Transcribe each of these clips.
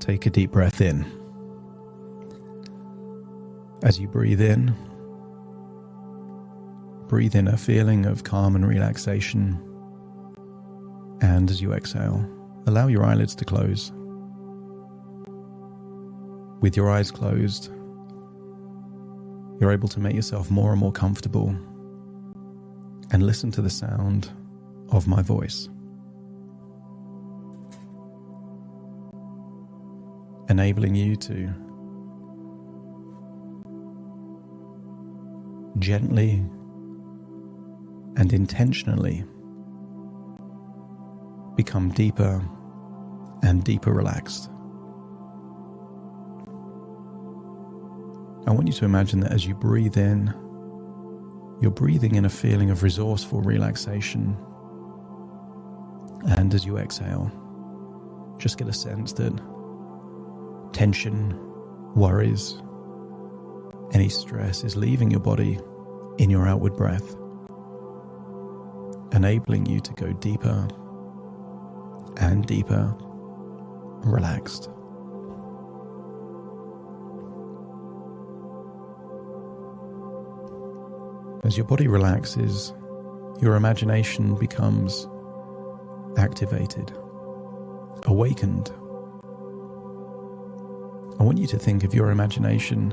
Take a deep breath in. As you breathe in a feeling of calm and relaxation. And as you exhale, allow your eyelids to close. With your eyes closed, you're able to make yourself more and more comfortable and listen to the sound of my voice, enabling you to gently and intentionally become deeper and deeper relaxed. I want you to imagine that as you breathe in, you're breathing in a feeling of resourceful relaxation. And as you exhale, just get a sense that tension, worries, any stress is leaving your body in your outward breath, enabling you to go deeper and deeper relaxed. As your body relaxes, your imagination becomes activated, awakened. I want you to think of your imagination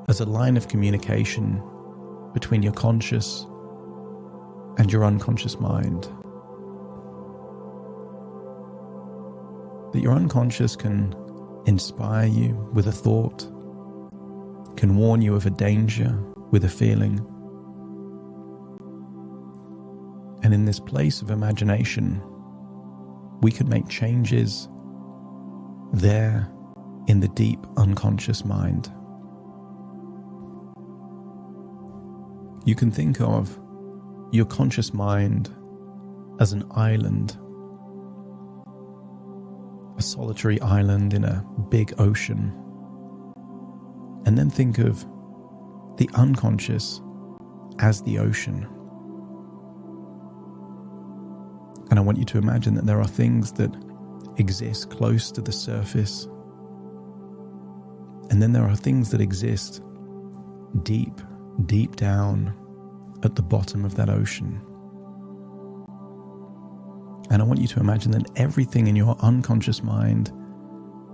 as a line of communication between your conscious and your unconscious mind. That your unconscious can inspire you with a thought, can warn you of a danger with a feeling. And in this place of imagination, we can make changes there in the deep unconscious mind. You can think of your conscious mind as an island, a solitary island in a big ocean. And then think of the unconscious as the ocean. And I want you to imagine that there are things that exist close to the surface. And then there are things that exist deep, deep down at the bottom of that ocean. And I want you to imagine that everything in your unconscious mind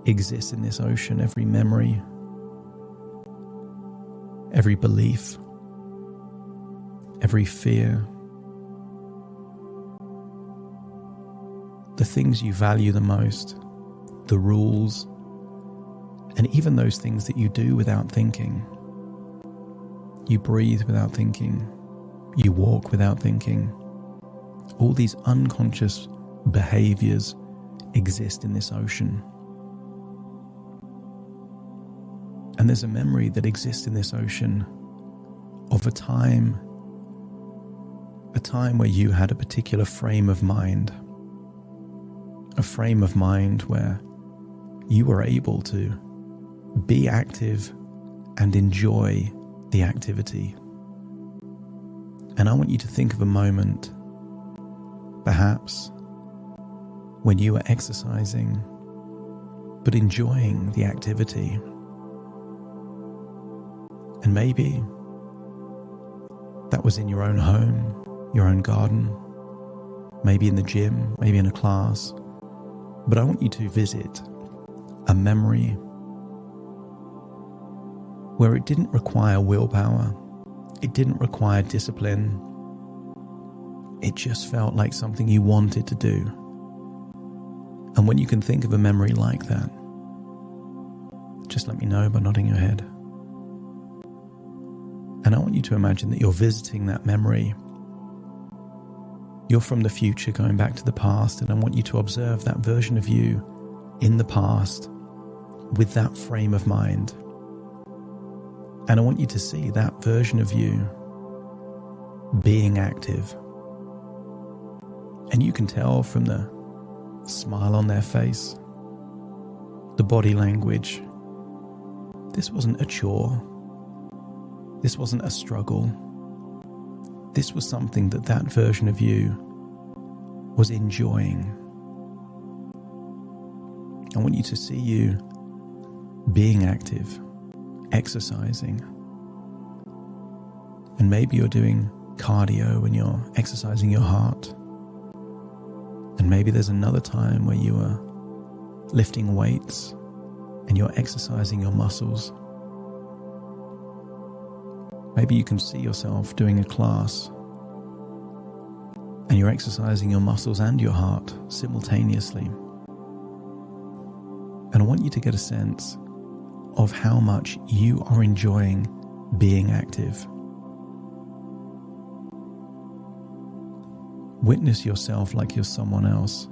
exists in this ocean. Every memory, every belief, every fear, the things you value the most, the rules, and even those things that you do without thinking. You breathe without thinking. You walk without thinking. All these unconscious behaviors exist in this ocean. And there's a memory that exists in this ocean of a time where you had a particular frame of mind. A frame of mind where you were able to be active and enjoy the activity. And I want you to think of a moment, perhaps, when you were exercising, but enjoying the activity. And maybe that was in your own home, your own garden, maybe in the gym, maybe in a class. But I want you to visit a memory where it didn't require willpower, it didn't require discipline, it just felt like something you wanted to do. And when you can think of a memory like that, just let me know by nodding your head. And I want you to imagine that you're visiting that memory. You're from the future going back to the past, and I want you to observe that version of you in the past with that frame of mind. And I want you to see that version of you being active. And you can tell from the smile on their face, the body language, this wasn't a chore. This wasn't a struggle. This was something that version of you was enjoying. I want you to see you being active, exercising. And maybe you're doing cardio and you're exercising your heart. And maybe there's another time where you are lifting weights and you're exercising your muscles. Maybe you can see yourself doing a class and you're exercising your muscles and your heart simultaneously. And I want you to get a sense of how much you are enjoying being active. Witness yourself like you're someone else,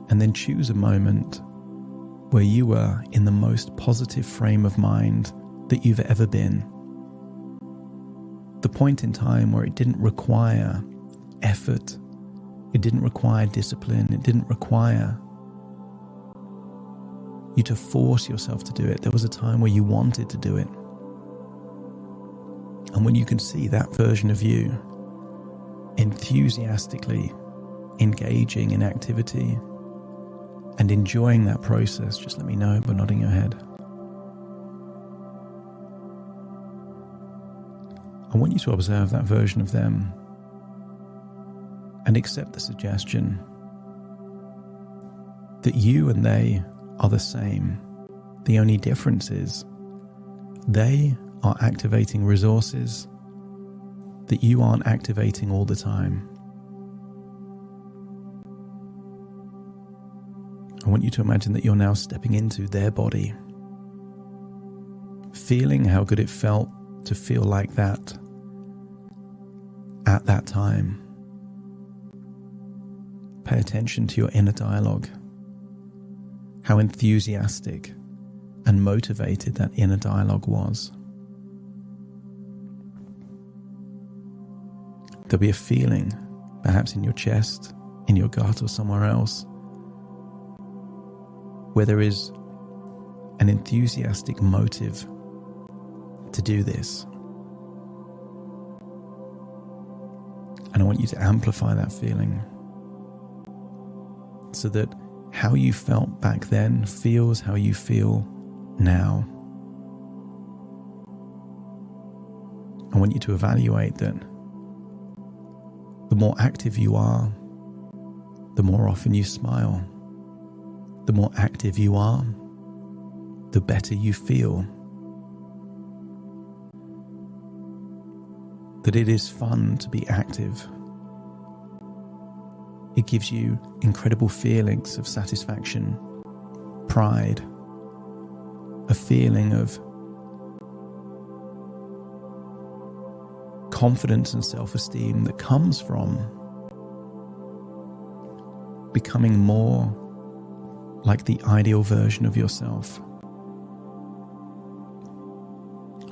and then choose a moment where you are in the most positive frame of mind that you've ever been. The point in time where it didn't require effort, it didn't require discipline, it didn't require you to force yourself to do it. There was a time where you wanted to do it. And when you can see that version of you enthusiastically engaging in activity and enjoying that process, just let me know by nodding your head. I want you to observe that version of them and accept the suggestion that you and they are the same. The only difference is they are activating resources that you aren't activating all the time. I want you to imagine that you're now stepping into their body, feeling how good it felt to feel like that at that time. Pay attention to your inner dialogue, how enthusiastic and motivated that inner dialogue was. There'll be a feeling, perhaps in your chest, in your gut, or somewhere else, where there is an enthusiastic motive to do this. And I want you to amplify that feeling so that how you felt back then feels how you feel now. I want you to evaluate that the more active you are, the more often you smile. The more active you are, the better you feel. That it is fun to be active. It gives you incredible feelings of satisfaction, pride, a feeling of confidence and self-esteem that comes from becoming more like the ideal version of yourself.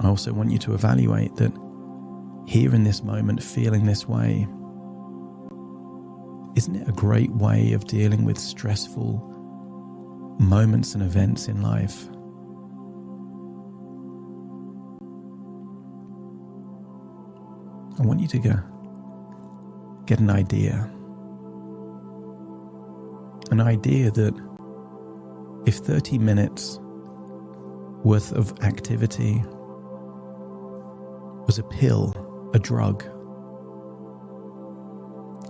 I also want you to evaluate that here in this moment, feeling this way, isn't it a great way of dealing with stressful moments and events in life? I want you to get an idea that if 30 minutes worth of activity was a pill, a drug,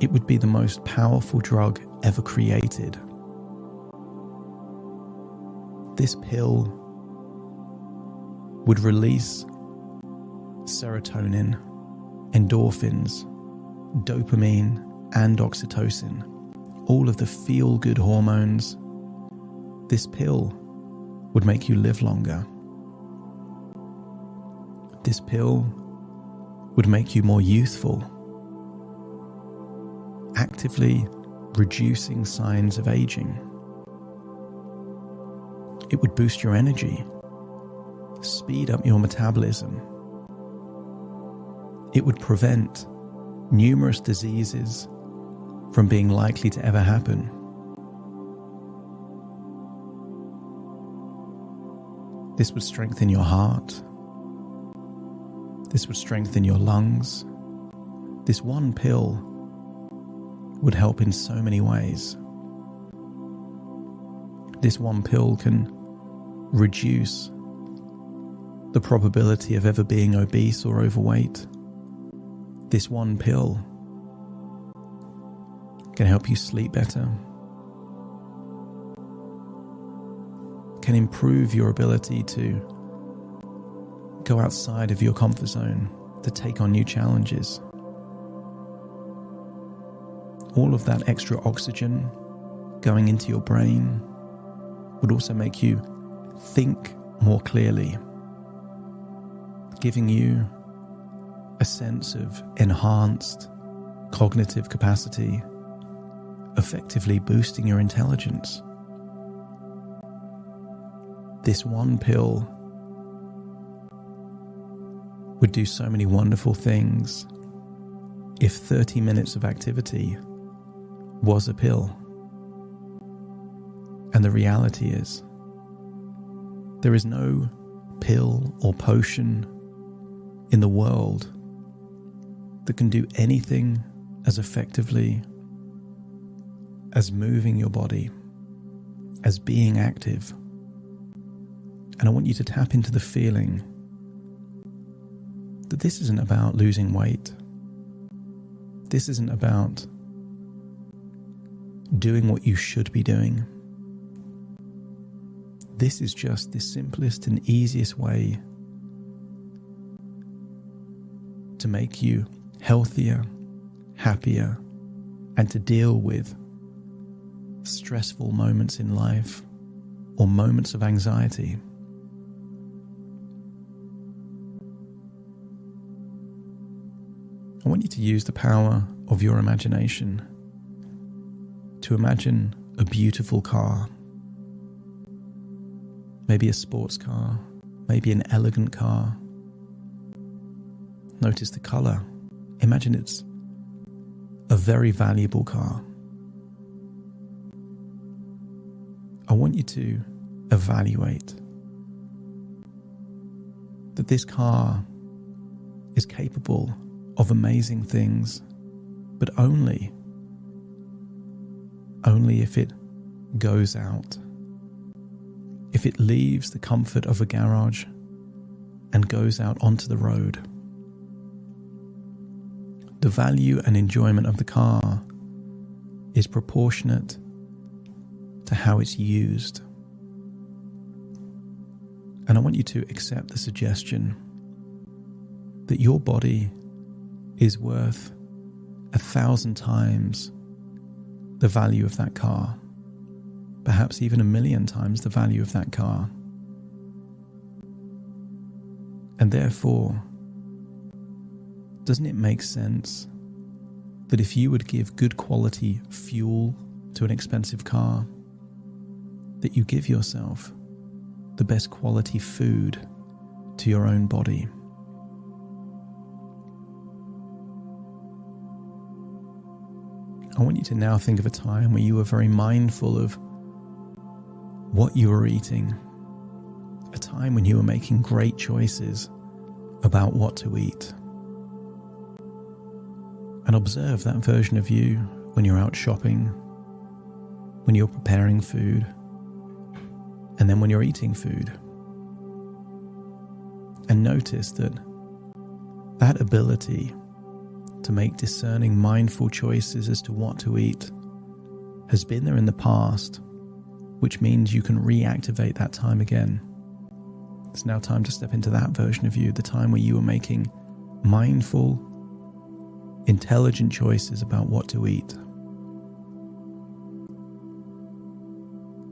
it would be the most powerful drug ever created. This pill would release serotonin, endorphins, dopamine, and oxytocin, all of the feel-good hormones. This pill would make you live longer. This pill would make you more youthful, actively reducing signs of aging. It would boost your energy, speed up your metabolism. It would prevent numerous diseases from being likely to ever happen. This would strengthen your heart. This would strengthen your lungs. This one pill would help in so many ways. This one pill can reduce the probability of ever being obese or overweight. This one pill can help you sleep better, can improve your ability to go outside of your comfort zone, to take on new challenges. All of that extra oxygen going into your brain would also make you think more clearly, giving you a sense of enhanced cognitive capacity, effectively boosting your intelligence. This one pill would do so many wonderful things if 30 minutes of activity was a pill. And the reality is, there is no pill or potion in the world that can do anything as effectively as moving your body, as being active. And I want you to tap into the feeling that this isn't about losing weight. This isn't about doing what you should be doing. This is just the simplest and easiest way to make you healthier, happier, and to deal with stressful moments in life or moments of anxiety. I want you to use the power of your imagination to imagine a beautiful car. Maybe a sports car, maybe an elegant car. Notice the color. Imagine it's a very valuable car. I want you to evaluate that this car is capable of amazing things, but only if it goes out, if it leaves the comfort of a garage and goes out onto the road. The value and enjoyment of the car is proportionate to how it's used. And I want you to accept the suggestion that your body is worth 1,000 times the value of that car, perhaps even 1,000,000 times the value of that car. And therefore, doesn't it make sense that if you would give good quality fuel to an expensive car, that you give yourself the best quality food to your own body? I want you to now think of a time where you were very mindful of what you were eating, a time when you were making great choices about what to eat. And observe that version of you when you're out shopping, when you're preparing food, and then when you're eating food. And notice that that ability to make discerning, mindful choices as to what to eat has been there in the past, which means you can reactivate that time again. It's now time to step into that version of you, the time where you were making mindful, intelligent choices about what to eat.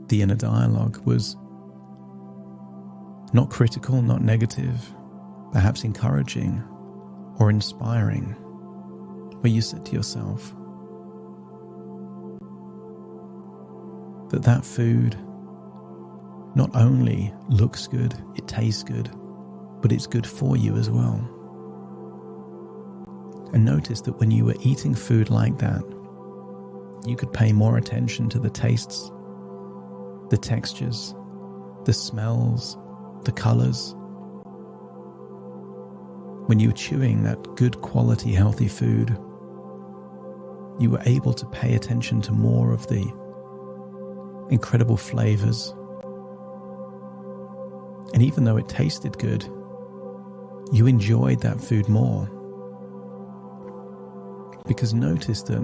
The inner dialogue was not critical, not negative, perhaps encouraging or inspiring, where you said to yourself that that food not only looks good, it tastes good, but it's good for you as well. And notice that when you were eating food like that, you could pay more attention to the tastes, the textures, the smells, the colors. When you were chewing that good quality healthy food, you were able to pay attention to more of the incredible flavors. And even though it tasted good, you enjoyed that food more. Because notice that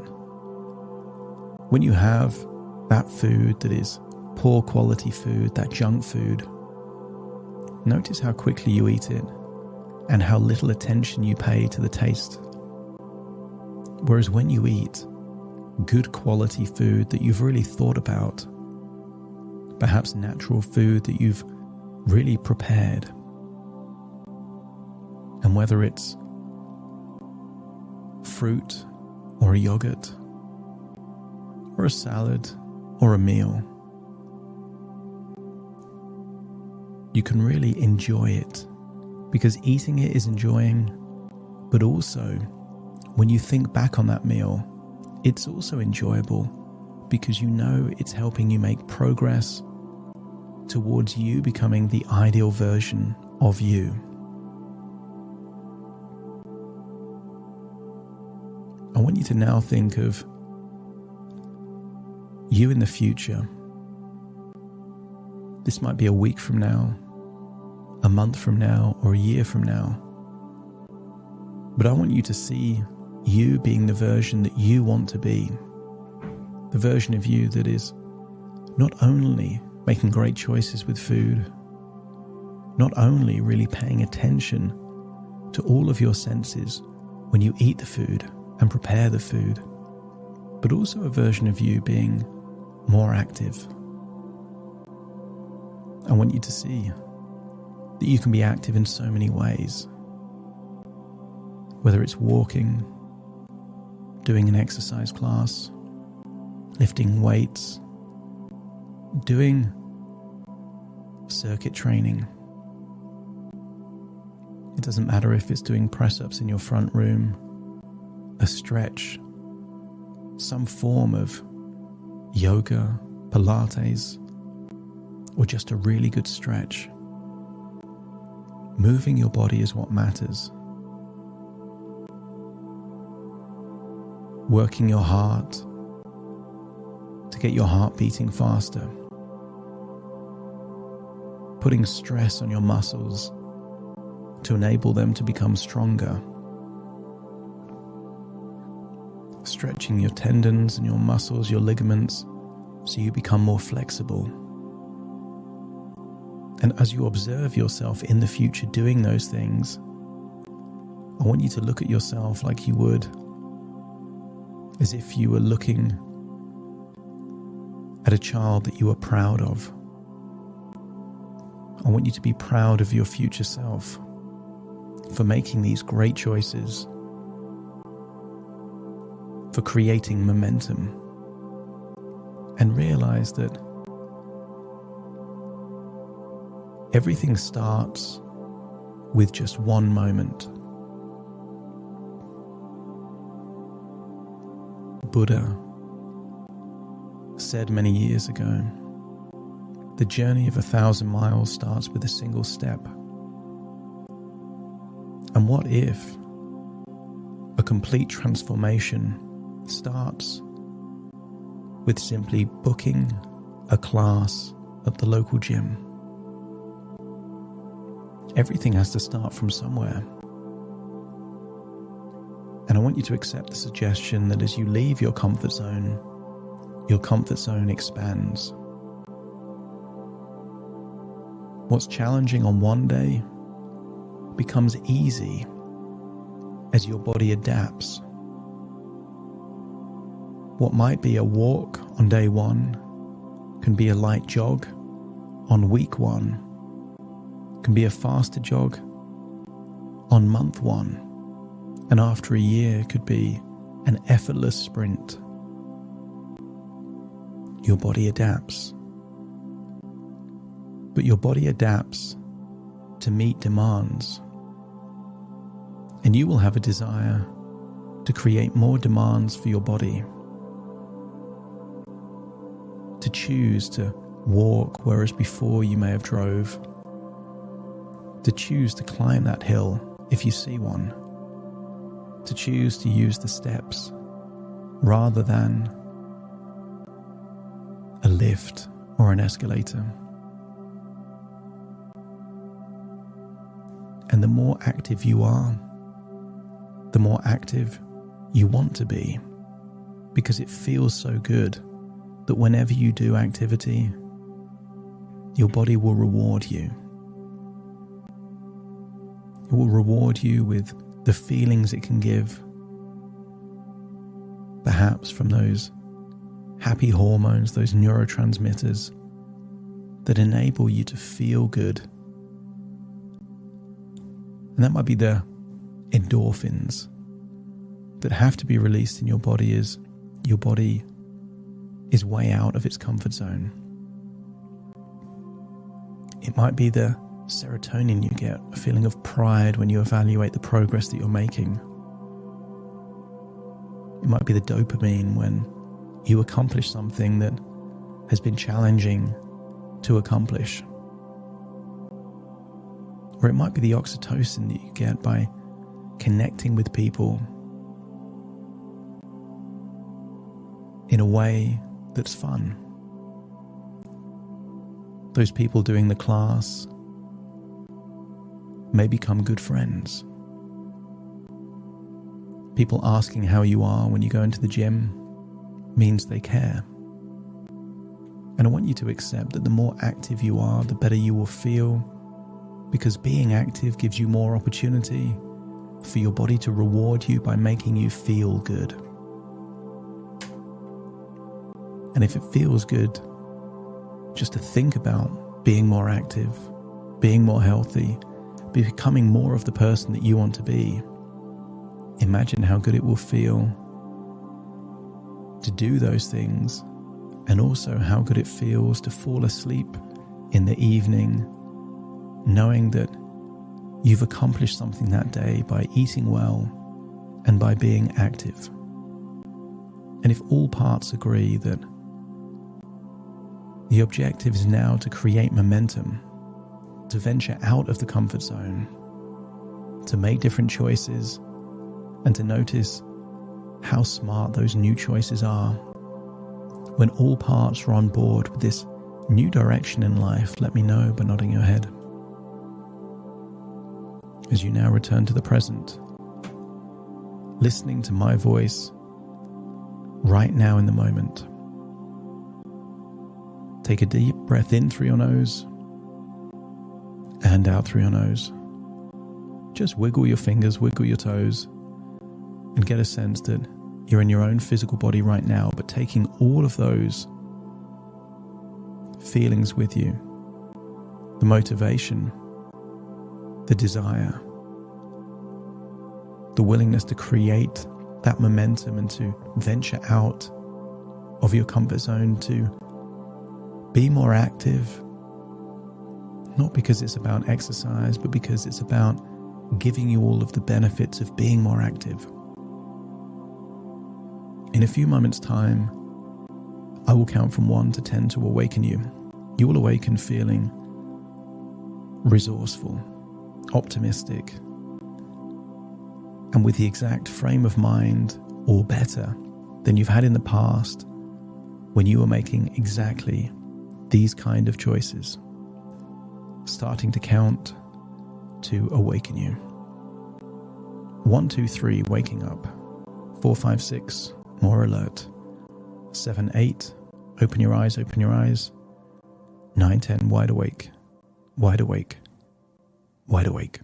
when you have that food that is poor quality food, that junk food, notice how quickly you eat it and how little attention you pay to the taste. Whereas when you eat good quality food that you've really thought about, perhaps natural food that you've really prepared, and whether it's fruit or a yogurt or a salad or a meal, you can really enjoy it, because eating it is enjoying, but also when you think back on that meal, it's also enjoyable because you know it's helping you make progress towards you becoming the ideal version of you. I want you to now think of you in the future. This might be a week from now, a month from now, or a year from now. But I want you to see you being the version that you want to be. The version of you that is not only making great choices with food, not only really paying attention to all of your senses when you eat the food and prepare the food, but also a version of you being more active. I want you to see that you can be active in so many ways, whether it's walking, doing an exercise class, lifting weights, doing circuit training. It doesn't matter if it's doing press-ups in your front room, a stretch, some form of yoga, Pilates, or just a really good stretch. Moving your body is what matters. Working your heart to get your heart beating faster. Putting stress on your muscles to enable them to become stronger. Stretching your tendons and your muscles, your ligaments, so you become more flexible. And as you observe yourself in the future doing those things, I want you to look at yourself like you would as if you were looking at a child that you were proud of. I want you to be proud of your future self for making these great choices, for creating momentum, and realize that everything starts with just one moment. Buddha said many years ago, the journey of 1,000 miles starts with a single step. And what if a complete transformation starts with simply booking a class at the local gym? Everything has to start from somewhere. And I want you to accept the suggestion that as you leave your comfort zone expands. What's challenging on one day becomes easy as your body adapts. What might be a walk on day one can be a light jog on week one, can be a faster jog on month one, and after a year could be an effortless sprint. Your body adapts. But your body adapts to meet demands. And you will have a desire to create more demands for your body. To choose to walk whereas before you may have drove. To choose to climb that hill if you see one. To choose to use the steps rather than a lift or an escalator. And the more active you are, the more active you want to be, because it feels so good that whenever you do activity, your body will reward you. It will reward you with the feelings it can give, perhaps from those happy hormones, those neurotransmitters that enable you to feel good. And that might be the endorphins that have to be released in your body as your body is way out of its comfort zone. It might be the serotonin you get, a feeling of pride when you evaluate the progress that you're making. It might be the dopamine when you accomplish something that has been challenging to accomplish. Or it might be the oxytocin that you get by connecting with people in a way that's fun. Those people doing the class may become good friends. People asking how you are when you go into the gym means they care. And I want you to accept that the more active you are, the better you will feel, because being active gives you more opportunity for your body to reward you by making you feel good. And if it feels good just to think about being more active, being more healthy, becoming more of the person that you want to be, imagine how good it will feel to do those things, and also how good it feels to fall asleep in the evening knowing that you've accomplished something that day by eating well and by being active. And if all parts agree that the objective is now to create momentum, to venture out of the comfort zone, to make different choices, and to notice how smart those new choices are. When all parts are on board with this new direction in life, let me know by nodding your head. As you now return to the present, listening to my voice right now in the moment. Take a deep breath in through your nose and out through your nose. Just wiggle your fingers, wiggle your toes, and get a sense that you're in your own physical body right now, but taking all of those feelings with you, the motivation, the desire, the willingness to create that momentum and to venture out of your comfort zone, to be more active, not because it's about exercise, but because it's about giving you all of the benefits of being more active. In a few moments' time, I will count from 1 to 10 to awaken you. You will awaken feeling resourceful, optimistic, and with the exact frame of mind, or better, than you've had in the past when you were making exactly these kind of choices. Starting to count to awaken you. 1, 2, 3, waking up. 4, 5, 6, more alert. 7, 8, open your eyes, open your eyes. 9, 10, wide awake, wide awake, wide awake.